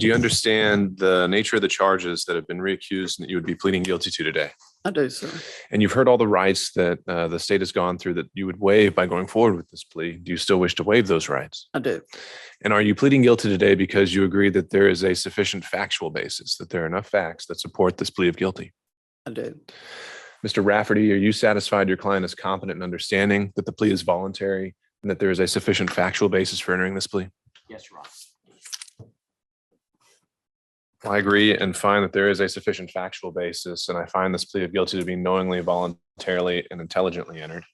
Do you understand the nature of the charges that have been reaccused and that you would be pleading guilty to today? I do, sir. And you've heard all the rights that the state has gone through that you would waive by going forward with this plea. Do you still wish to waive those rights? I do. And are you pleading guilty today because you agree that there is a sufficient factual basis, that there are enough facts that support this plea of guilty? I do. Mr. Rafferty, are you satisfied your client is competent in understanding that the plea is voluntary and that there is a sufficient factual basis for entering this plea? Yes, Your Honor. I agree and find that there is a sufficient factual basis, and I find this plea of guilty to be knowingly, voluntarily, and intelligently entered.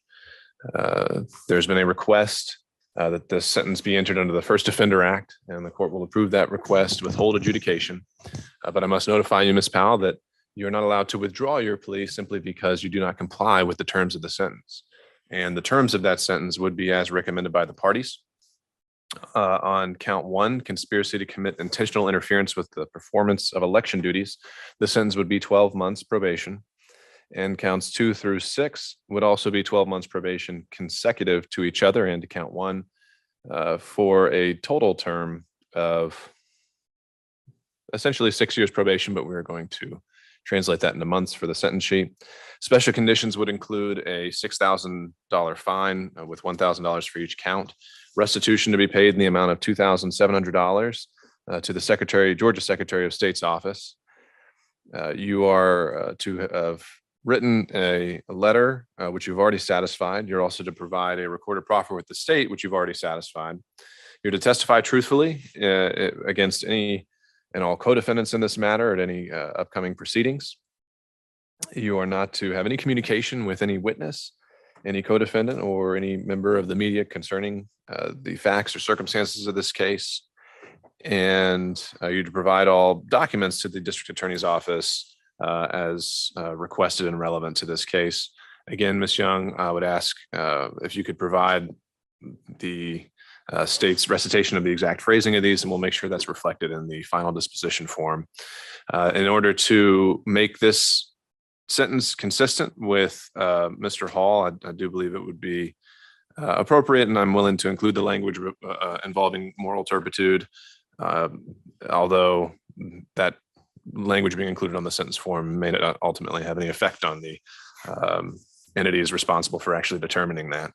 There's been a request that this sentence be entered under the First Offender Act, and the court will approve that request, withhold adjudication. But I must notify you, Ms. Powell, that you're not allowed to withdraw your plea simply because you do not comply with the terms of the sentence. And the terms of that sentence would be as recommended by the parties. On count 1, conspiracy to commit intentional interference with the performance of election duties, the sentence would be 12 months probation. And counts 2 through 6 would also be 12 months probation consecutive to each other and to count 1 for a total term of essentially 6 years probation, but we're going to translate that into months for the sentence sheet. Special conditions would include a $6,000 fine with $1,000 for each count. Restitution to be paid in the amount of $2,700 to the Georgia Secretary of State's office. You are to have written a letter, which you've already satisfied. You're also to provide a recorded proffer with the state, which you've already satisfied. You're to testify truthfully against any and all co-defendants in this matter at any upcoming proceedings. You are not to have any communication with any witness, any co-defendant, or any member of the media concerning the facts or circumstances of this case. And you're to provide all documents to the district attorney's office as requested and relevant to this case. Again, Ms. Young, I would ask if you could provide the state's recitation of the exact phrasing of these, and we'll make sure that's reflected in the final disposition form. In order to make this sentence consistent with Mr. Hall, I do believe it would be appropriate, and I'm willing to include the language involving moral turpitude, although that language being included on the sentence form may not ultimately have any effect on the entities responsible for actually determining that.